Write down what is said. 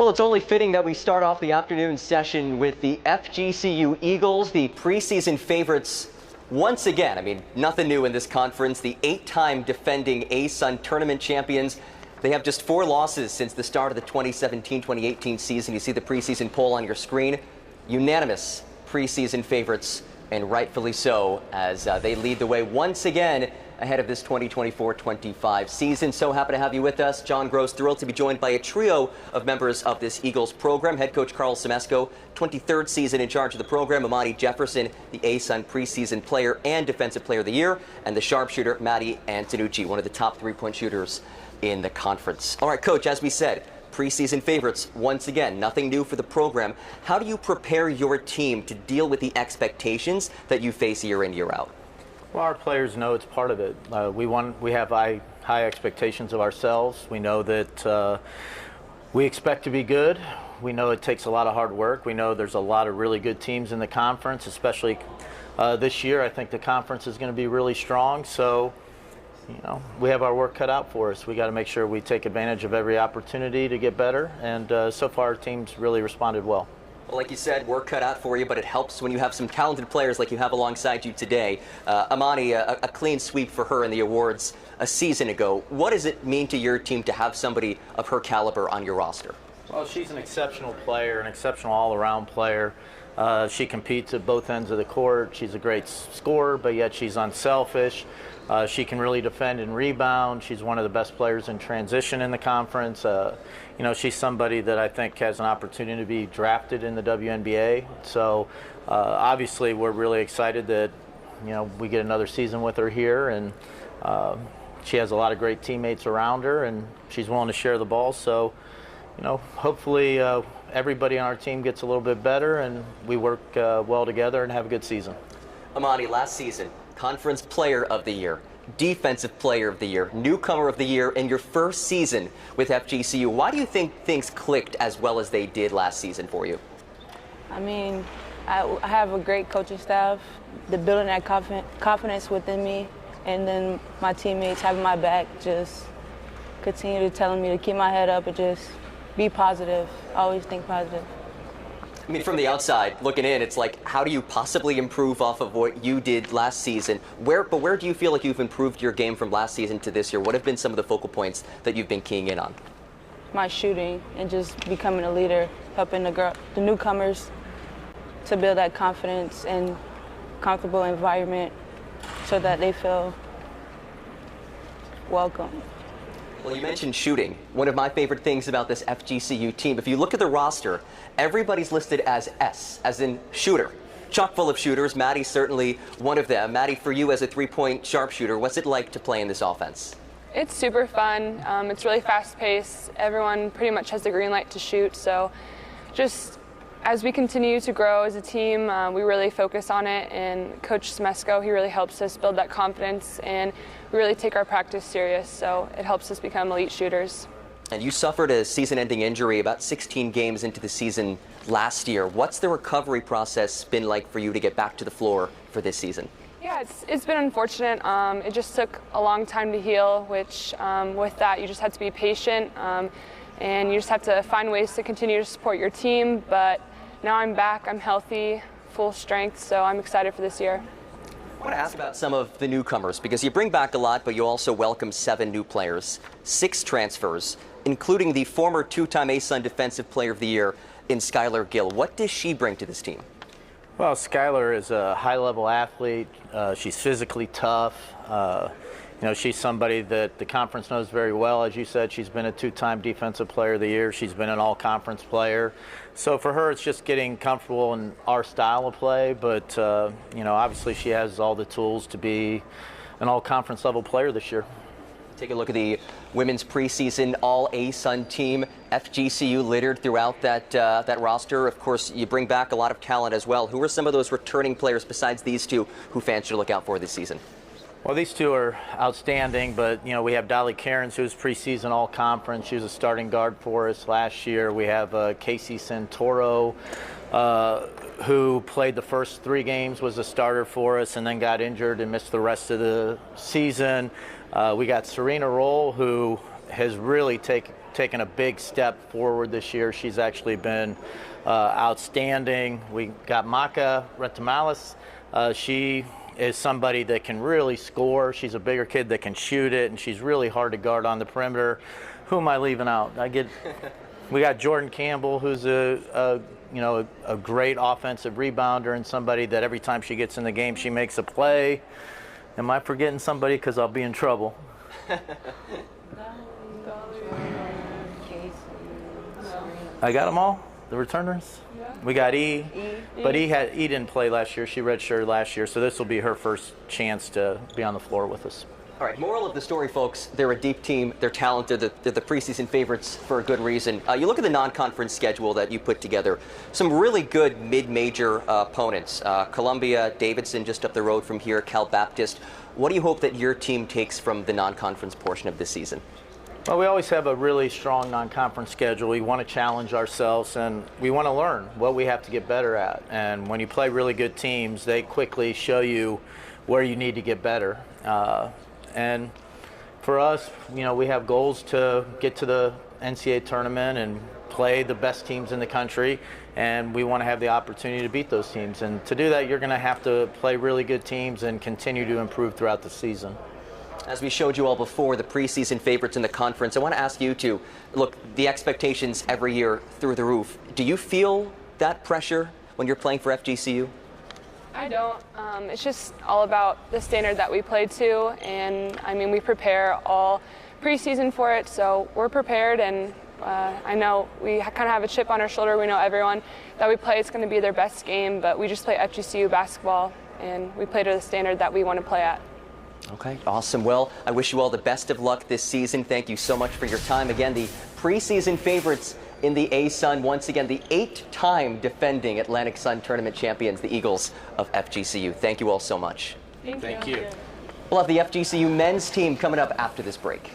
Well, it's only fitting that we start off the afternoon session with the FGCU Eagles, the preseason favorites once again. I mean, nothing new in this conference. The 8-time defending ASUN tournament champions. They have just 4 losses since the start of the 2017-2018 season. You see the preseason poll on your screen. Unanimous preseason favorites, and rightfully so, as they lead the way once again ahead of this 2024-25 season. So happy to have you with us. John Gross, thrilled to be joined by a trio of members of this Eagles program. Head coach Carl Semesco, 23rd season in charge of the program. Amani Jefferson, the ASUN preseason player and defensive player of the year. And the sharpshooter, Maddie Antonucci, one of the top 3-point shooters in the conference. All right, coach, as we said, preseason favorites once again. Nothing new for the program. How do you prepare your team to deal with the expectations that you face year in, year out? Well, our players know it's part of it. We have high expectations of ourselves. We know that we expect to be good. We know it takes a lot of hard work. We know there's a lot of really good teams in the conference, especially this year. I think the conference is going to be really strong. So, you know, we have our work cut out for us. We got to make sure we take advantage of every opportunity to get better. And so far, our team's really responded well. Well, like you said, work cut out for you, but it helps when you have some talented players like you have alongside you today. Amani, a clean sweep for her in the awards a season ago. What does it mean to your team to have somebody of her caliber on your roster? Well, she's an exceptional player, an exceptional all-around player. She competes at both ends of the court. She's a great scorer, but yet she's unselfish. She can really defend and rebound. She's one of the best players in transition in the conference. You know, she's somebody that I think has an opportunity to be drafted in the WNBA. So obviously we're really excited that, you know, we get another season with her here, and she has a lot of great teammates around her, and she's willing to share the ball. So, you know, hopefully everybody on our team gets a little bit better and we work well together and have a good season. Amani, last season, Conference Player of the Year, Defensive Player of the Year, Newcomer of the Year in your first season with FGCU. Why do you think things clicked as well as they did last season for you? I mean, I have a great coaching staff. They're building that confidence within me, and then my teammates having my back, just continue to telling me to keep my head up and just be positive, always think positive. I mean, from the outside looking in, it's like, how do you possibly improve off of what you did last season? Where do you feel like you've improved your game from last season to this year? What have been some of the focal points that you've been keying in on? My shooting and just becoming a leader, helping the newcomers to build that confidence and comfortable environment so that they feel welcome. Well, you mentioned shooting. One of my favorite things about this FGCU team, if you look at the roster, everybody's listed as S, as in shooter. Chock full of shooters. Maddie's certainly one of them. Maddie, for you as a 3-point sharpshooter, what's it like to play in this offense? It's super fun. It's really fast-paced. Everyone pretty much has the green light to shoot. So just as we continue to grow as a team, we really focus on it. And Coach Semesco, he really helps us build that confidence, and we really take our practice serious. So it helps us become elite shooters. And you suffered a season-ending injury about 16 games into the season last year. What's the recovery process been like for you to get back to the floor for this season? Yeah, it's been unfortunate. It just took a long time to heal, which with that you just have to be patient, and you just have to find ways to continue to support your team. But now I'm back, I'm healthy, full strength, so I'm excited for this year. I want to ask about some of the newcomers, because you bring back a lot, but you also welcome 7 new players, 6 transfers, including the former 2-time ASUN Defensive Player of the Year in Skylar Gill. What does she bring to this team? Well, Skylar is a high-level athlete. She's physically tough. You know, she's somebody that the conference knows very well. As you said, she's been a 2-time Defensive Player of the Year. She's been an all-conference player. So for her, it's just getting comfortable in our style of play. But, you know, obviously she has all the tools to be an all-conference level player this year. Take a look at the women's preseason all-ASUN team. FGCU littered throughout that roster. Of course, you bring back a lot of talent as well. Who are some of those returning players besides these 2 who fans should look out for this season? Well, these 2 are outstanding, but, you know, we have Dolly Cairns, who's preseason all-conference. She was a starting guard for us last year. We have Casey Santoro, who played the first 3 games, was a starter for us, and then got injured and missed the rest of the season. We got Serena Roll, who has really taken a big step forward this year. She's actually been outstanding. We got Maka Retamalis. She is somebody that can really score. She's a bigger kid that can shoot it, and she's really hard to guard on the perimeter. Who am I leaving out? We got Jordan Campbell, who's a great offensive rebounder and somebody that every time she gets in the game, she makes a play. Am I forgetting somebody? Because I'll be in trouble. I got them all, the returners? Yeah. We got E. But E didn't play last year. She redshirted last year, so this will be her first chance to be on the floor with us. All right, moral of the story, folks, they're a deep team. They're talented. They're the preseason favorites for a good reason. You look at the non-conference schedule that you put together, some really good mid-major opponents. Columbia, Davidson just up the road from here, Cal Baptist. What do you hope that your team takes from the non-conference portion of this season? Well, we always have a really strong non-conference schedule. We want to challenge ourselves, and we want to learn what we have to get better at. And when you play really good teams, they quickly show you where you need to get better. And for us, we have goals to get to the NCAA tournament and play the best teams in the country, and we want to have the opportunity to beat those teams. And to do that, you're going to have to play really good teams and continue to improve throughout the season. As we showed you all before, the preseason favorites in the conference, I want to ask you to look, the expectations every year through the roof. Do you feel that pressure when you're playing for FGCU? I don't. It's just all about the standard that we play to, and I mean, we prepare all preseason for it, so we're prepared, and I know we kind of have a chip on our shoulder. We know everyone that we play, it's going to be their best game, but we just play FGCU basketball, and we play to the standard that we want to play at. Okay, awesome. Well, I wish you all the best of luck this season. Thank you so much for your time. Again, the preseason favorites in the ASUN, once again, the 8-time defending Atlantic Sun Tournament champions, the Eagles of FGCU. Thank you all so much. Thank you. We'll have the FGCU men's team coming up after this break.